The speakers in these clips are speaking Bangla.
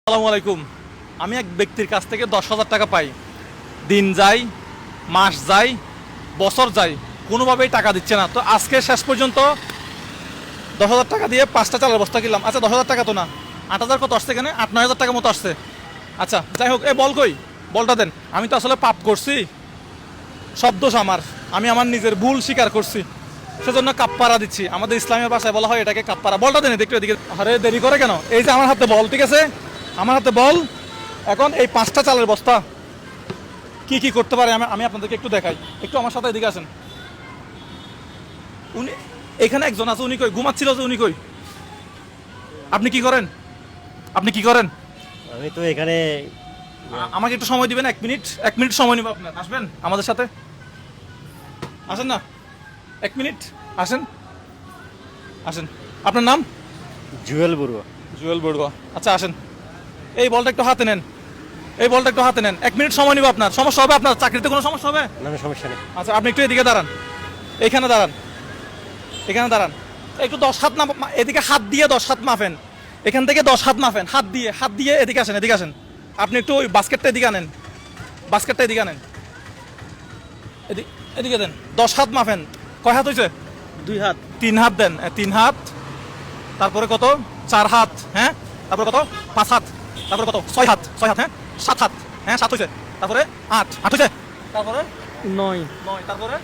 আসসালামু আলাইকুম। আমি এক ব্যক্তির কাছ থেকে 10,000 টাকা পাই। দিন যায়, মাস যায়, বছর যায়, কোনোভাবেই টাকা দিচ্ছে না। তো আজকে শেষ পর্যন্ত 10,000 টাকা দিয়ে 5টা চালের বস্তা কিনলাম। আচ্ছা 10,000 টাকা তো না, 8,000 কত আসছে এখানে? 8-9,000 টাকা মতো আসছে। আচ্ছা যাই হোক, বল কই, বলটা দেন। আমি তো আসলে পাপ করছি, সব দোষ আমার। আমি আমার নিজের ভুল স্বীকার করছি, সেজন্য কাপ্পারা দিচ্ছি। আমাদের ইসলামের ভাষায় বলা হয় এটাকে কাপ্পারা। বলটা দেন দেখতে এদিকে। আরে দেরি করে কেন? এই যে আমার হাতে বল, ঠিক আছে, আমার হাতে বল। এখন এই 5টা চালের বস্তা কি কি করতে পারে আমি আপনাদেরকে একটু দেখাই। একটু আমার সাথে এদিকে আসেন। উনি এখানে একজন আছে, উনি কই? ঘুমাচ্ছিল যে, উনি কই? আপনি কি করেন? আপনি কি করেন? আমি তো এখানে আমাকে একটু সময় দিবেন, 1 মিনিট সময় নিব আপনার। আসবেন আমাদের সাথে, আসেন না, 1 মিনিট আসেন, আসেন। আপনার নাম? জুয়েল বড়ুয়া। জুয়েল বড়ুয়া। আচ্ছা আসেন, এই বলটা একটু হাতে নেন, এই বলটা একটু হাতে নেন। 1 মিনিট সময় নিব আপনার। সমস্যা হবে আপনার? চাকরিতে কোনো সমস্যা হবে? না না, সমস্যা নেই। আচ্ছা আপনি একটু এদিকে দাঁড়ান, এইখানে দাঁড়ান, এখানে দাঁড়ান। একটু 10 হাত না, এদিকে হাত দিয়ে 10 হাত মাপেন, এখান থেকে 10 হাত মাপেন, হাত দিয়ে এদিকে আসেন, এদিকে আসেন। আপনি একটু ওই বাস্কেটটা এদিকে আনেন, বাস্কেটটা এদিকে আনেন, এদিকে দেন। 10 হাত মাপেন। কয় হাত হয়েছে? 2 হাত। 3 হাত দেন। 3 হাত, তারপরে কত? 4 হাত, হ্যাঁ, তারপরে কত? 5 হাত, তারপরে কত? 6 হাত, 6 হাত, হ্যাঁ, 7 হাত, হ্যাঁ 7 হয়েছে, তারপরে 8 হয়েছে, তারপরে 9 9, তারপরে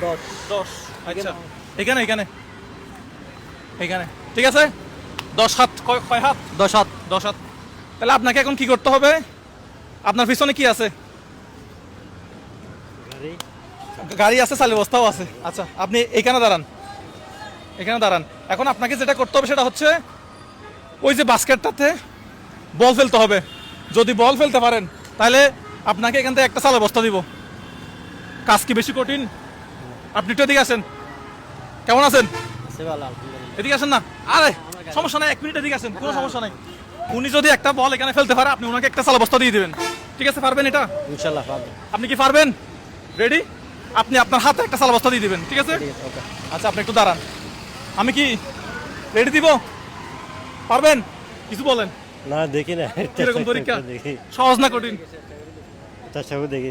10 10। আচ্ছা এখানে এখানে এখানে ঠিক আছে। 10 হাত। কয় হাত? 10 হাত, 10 হাত। তাহলে আপনাকে এখন কি করতে হবে? আপনার পিছনে কি আছে? গাড়ি আছে, চালের বস্তাও আছে। আচ্ছা আপনি এখানে দাঁড়ান, এখানে দাঁড়ান। এখন আপনাকে যেটা করতে হবে সেটা হচ্ছে ওই যে বাস্কেটটাতে বল ফেলতে হবে। যদি বল ফেলতে পারেন তাহলে আপনাকে এখান থেকে একটা চালের বস্তা দিব। কাজ কি বেশি কঠিন? আপনি একটু এদিকে আসেন। কেমন আছেন? এদিকে আসেন না। আরে সমস্যা নাই, 1 মিনিট এদিকে আসেন, কোনো সমস্যা নাই। উনি যদি একটা বল এখানে ফেলতে পারে, আপনি ওনাকে একটা চালের বস্তা দিয়ে দিবেন। ঠিক আছে, পারবেন এটা? ইনশাআল্লাহ পারবো। আপনি কি পারবেন? রেডি? আপনি আপনার হাতে একটা চালের বস্তা দিয়ে দিবেন, ঠিক আছে? ওকে। আচ্ছা আপনি একটু দাঁড়ান। আমি কি রেডি দিব? পারবেন? কিছু বলেন। না দেখি না, কিরকম পরীক্ষা? দেখি, সহজ না কঠিন? তাছাড়াও দেখি।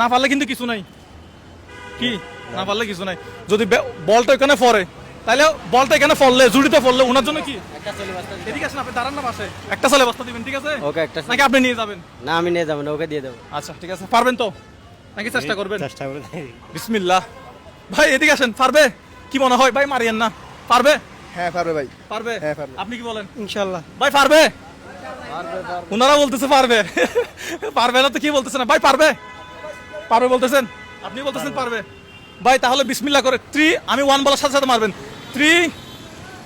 না পারলে কিন্তু কিছু নাই। কি না পারলে কিছু নাই। যদি বলটা এখানে পড়ে, তাহলে বলটা এখানে পড়লে, জুড়িতে পড়লে ওনার জন্য কি? এদিকে আসেন, আপনি দাঁড়ান না পাশে। একটা চালে বস্তা দিবেন, ঠিক আছে? ওকে, একটা নাকি আপনি নিয়ে যাবেন? না, আমি নিয়ে যাবো না, ওকে দিয়ে দেবো। আচ্ছা ঠিক আছে, পারবেন তো নাকি চেষ্টা করবেন? চেষ্টা করে দেখি। বিসমিল্লাহ। ভাই এদিকে আসেন, পারবে? কি মনে হয় ভাই? মারিয়েন না, পারবে? হ্যাঁ পারবে ভাই। পারবে? হ্যাঁ, পারবে। আপনি কি বলেন? ইনশাআল্লাহ ভাই পারবে? ওনারা বলতেছে পারবে। পারবে না তো কি বলতেছে না ভাই? পারবে, পারবে বলতেছেন, আপনি বলতেছেন পারবে। ভাই তাহলে বিসমিল্লাহ করে 3, আমি 1 বলার সাথে সাথে মারবেন। 3,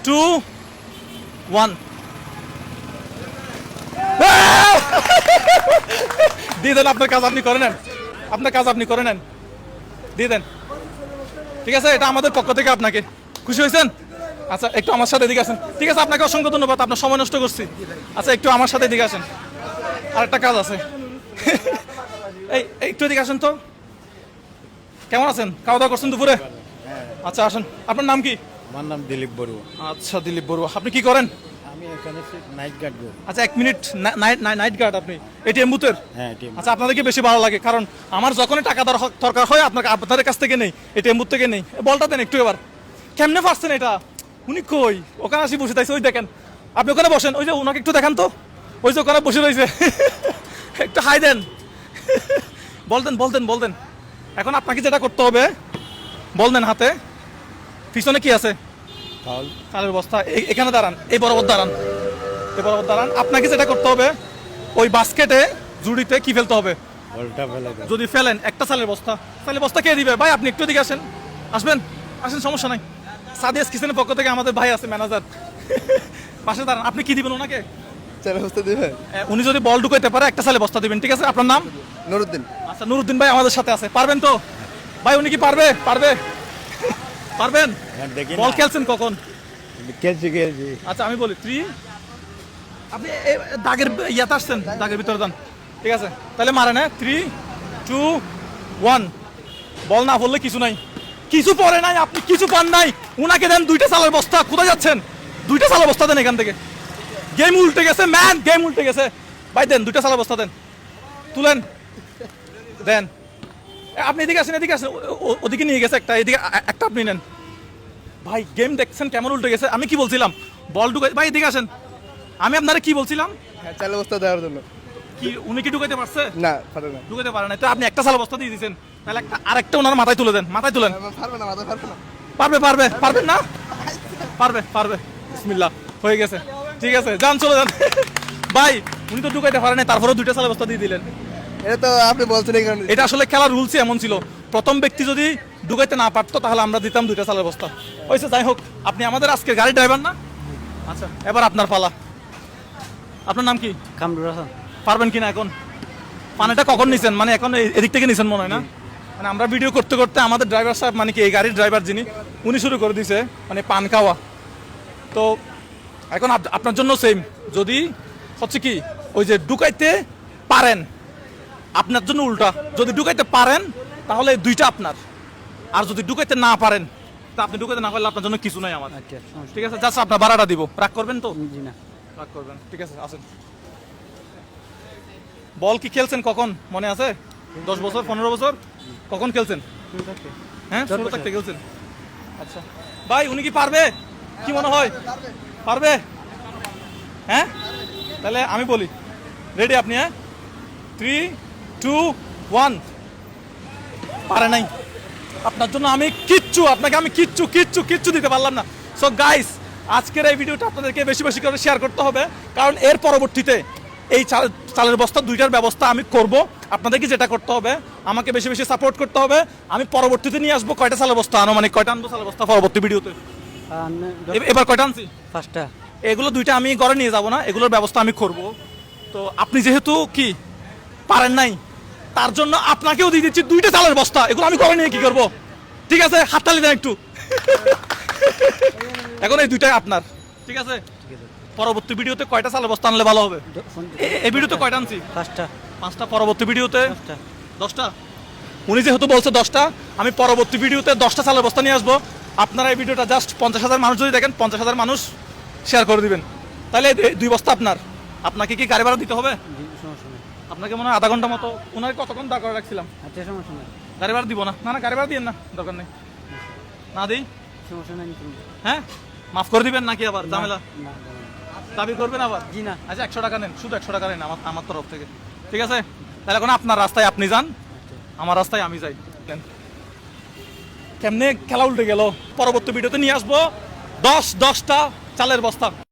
2, 1। দিয়ে দেন। আপনার কাজ আপনি করে নেন, আপনার কাজ আপনি করে নেন, দিয়ে দেন। ঠিক আছে, এটা আমাদের পক্ষ থেকে আপনাকে। খুশি হয়েছেন? আচ্ছা একটু আমার সাথে এদিকে আসেন। ঠিক আছে, আপনাকে অসংখ্য ধন্যবাদ, আপনার সময় নষ্ট করছি। আচ্ছা একটু আমার সাথে এদিকে আসেন, আরেকটা কাজ আছে। এই একটু এদিকে আসেন তো। কেমন আছেন? খাওয়া দাওয়া করছেন দুপুরে? আচ্ছা আসেন। আপনার নাম কি? আমার নাম দিলীপ বড়ুয়া। আচ্ছা দিলীপ বড়ুয়া। আপনি কি করেন? আমি এখানে নাইট গার্ড করি। আচ্ছা 1 মিনিট। নাইট গার্ড আপনি এটিএম বুথের? হ্যাঁ টিম। আচ্ছা আপনাদেরকে বেশি ভালো লাগে, কারণ আমার যখনই টাকা দরকার হয় আপনাদের কাছ থেকে নেই, এটিএম বুথ থেকে নেই। বলটা দেন একটু এবার। কেমনে পারছেন এটা? উনি কই? ওখানে আসি বসে থাকছে, ওই দেখেন। আপনি ওখানে বসেন, ওই যে ওনাকে একটু দেখান তো, ওই যে ওখানে বসে রয়েছে। একটু হাই দেন। বলতেন। এখন আপনাকে যেটা করতে হবে, বললেন হাতে পিছনে কি আছে? ফাউল। চালের বস্তা। এখানে দাঁড়ান, এই বরাবর দাঁড়ান, এই বরাবর দাঁড়ান। আপনাকে যেটা করতে হবে, ওই বাস্কেটে জুড়িতে কি ফেলতে হবে? বলটা ফেলে দাও। যদি ফেলেন একটা চালের বস্তা কে দিবে? ভাই আপনি একটু দিকে আসেন, আসেন, সমস্যা নাই। সাদিয়াস কিচেনের পক্ষ থেকে আমাদের ভাই আছে, ম্যানেজার। পাশে দাঁড়ান। আপনি কি দিবেন ওনাকে? চালের বস্তা দিবে? উনি যদি বল ঢুকাইতে পারে, একটা চালের বস্তা দিবেন, ঠিক আছে? আপনার নাম? নুরুদ্দিন। আচ্ছা নুরুদ্দিন ভাই আমাদের সাথে আছে, পারবেন তো? ভাই উনি কি পারবে? পারবেন? হ্যাঁ, দেখি বল না। খেলছেন কখন? খেলছি। আচ্ছা আমি বলি 3, আপনি দাগের ইয়াতে আসছেন, দাগের ভিতরে যান, ঠিক আছে? তাহলে মারেন, হ্যাঁ? 3, 2, 1। বল না পড়লে কিছু নাই, কিছু পড়ে নাই, আপনি কিছু পান নাই। উনাকে দেন 2টা চালের বস্তা। কোথায় যাচ্ছেন? 2টা চালের বস্তা দেন এখান থেকে। গেম উল্টে গেছে ম্যান, গেম উল্টে গেছে। ভাই দেন, দুইটা চালের বস্তা দেন, তুলেন, দেন। আপনি এদিকে আসেন, এদিকে আসেন, ওদিকে নিয়ে গেছে একটা, এদিকে একটা আপনি নেন। ভাই গেম দেখছেন কেমন উল্টে গেছে? আমি কি বলছিলাম, বল ঢুকাই, ভাই এদিকে আসেন, আমি আপনারা কি বলছিলাম, হ্যাঁ, চালের বস্তা দেওয়ার জন্য। কি উনি কি ঢুকাইতে পারছে? না, পারে না। ঢুকাইতে পারে না, তো আপনি একটা চালের বস্তা দিয়ে দিয়েছেন, তাহলে আরেকটা ওনার মাথায় তুলে দেন, মাথায় তুলেন। পারবে না, মাথায় পারবে না। পারবেন না? পারবে। বিসমিল্লাহ, হয়ে গেছে, ঠিক আছে, যান, চলে যান। ভাই উনি তো ঢুকাইতে পারে না, তারপরেও দুইটা চালের বস্তা দিয়ে দিলেন। এটা তো আপনি বলছেন এই কারণে। এটা আসলে খেলার রুলসই এমন ছিল, প্রথম ব্যক্তি যদি ঢুকাইতে না পারতো তাহলে আমরা দিতাম দুইটা চালের বস্তা। হয়েছে, যাই হোক, আপনি আমাদের আজকে গাড়ি ড্রাইভার না? আচ্ছা, এবার আপনার পালা। আপনার নাম কি? কামরুল হাসান। পারবেন কিনা এখন? পানিটা কখন নিছেন? মানে এখন এদিক থেকে নিছেন মনে হয় না? মানে আমরা ভিডিও করতে করতে আমাদের ড্রাইভার সাহেব, মানে কি এই গাড়ির ড্রাইভার যিনি, উনি শুরু করে দিছে মানে পান খাওয়া। তো এখন আপনার জন্য সেম, যদি হচ্ছে কি ওই যে ঢুকাইতে পারেন, আপনার জন্য উল্টা, যদি ঢুকাইতে পারেন তাহলে এই দুইটা আপনার, আর যদি ঢুকাইতে না পারেন তা আপনি ঢুকাইতে না পারলে আপনার জন্য কিছু নাই আমার। আচ্ছা, সমস্যা ঠিক আছে, জাস্ট আপনার ভাড়াটা দিব, রাগ করবেন তো? নেই। জি না। রাগ করবেন, ঠিক আছে, আসেন। বল কি খেলছেন কখন মনে আছে? 10 বছর 15 বছর কখন খেলছেন? হ্যাঁ, ছোট থাকতে খেলছেন। আচ্ছা ভাই, উনি কি পারবে? কি মনে হয়, পারবে? হ্যাঁ, তাহলে আমি বলি, রেডি আপনি? হ্যাঁ, 3, 2, 1। পারে নাই, আপনার জন্য আমি আপনাকে আমি কিচ্ছু দিতে পারলাম না। সো গাইস, আজকের এই ভিডিওটা আপনাদেরকে বেশি বেশি করে শেয়ার করতে হবে, কারণ এর পরবর্তীতে এই চালের বস্তা দুইটার ব্যবস্থা আমি করব। আপনাদেরকে যেটা করতে হবে, আমাকে বেশি বেশি সাপোর্ট করতে হবে। আমি পরবর্তীতে নিয়ে আসবো কয়টা চালের বস্তা আনো, মানে কয়টা আনবো চালের বস্তা পরবর্তী ভিডিওতে। এবার কয়টা আনছি? 5টা। এগুলো দুইটা আমি ঘরে নিয়ে যাব না, এগুলোর ব্যবস্থা আমি করব। তো আপনি যেহেতু কি পারেন নাই, তার জন্য আপনাকেও দিয়ে দিচ্ছি দুইটা চালের বস্তা। এগুলো আমি ঘরে নিয়ে কি করব? ঠিক আছে, হাততালি দেন একটু। এখন এই দুইটাই আপনার, ঠিক আছে? পরবর্তী ভিডিওতে কয়টা চালের বস্তা আনলে ভালো হবে? এই ভিডিওতে কয়টা আনছি? 5টা। পরবর্তী ভিডিওতে 10টা। উনি যেহেতু বলছে 10টা, আমি পরবর্তী ভিডিওতে 10টা চালের বস্তা নিয়ে আসবো। আপনারা এই ভিডিওটা জাস্ট 50,000 মানুষ যদি দেখেন, 50,000 মানুষ শেয়ার করে দিবেন, তাহলে এই 2 বস্তা আপনার। আপনাকে কি গাড়ি ভাড়া দিতে হবে? সমস্যা নেই। আপনাকে মনে হয় আধা ঘন্টা মতো, ওনাকে কতক্ষণ দাঁড় করে রাখছিলাম। আচ্ছা, সমস্যা নেই। গাড়ি ভাড়া দিব না? না, গাড়ি ভাড়া দিয়েন না, দরকার নেই। না দিই? সমস্যা নেই। হ্যাঁ, মাফ করে দিবেন নাকি আবার ঝামেলা? না, দাবি করবেন আবার? জি না। আচ্ছা, 100 টাকা নেন, শুধু 100 টাকা নেন আমার তরফ থেকে, ঠিক আছে? তাহলে এখন আপনার রাস্তায় আপনি যান, আমার রাস্তায় আমি যাই। কেমনে খেলা উল্টে গেল? পরবর্তী ভিডিওতে নিয়ে আসবো 10টা চালের বস্তা।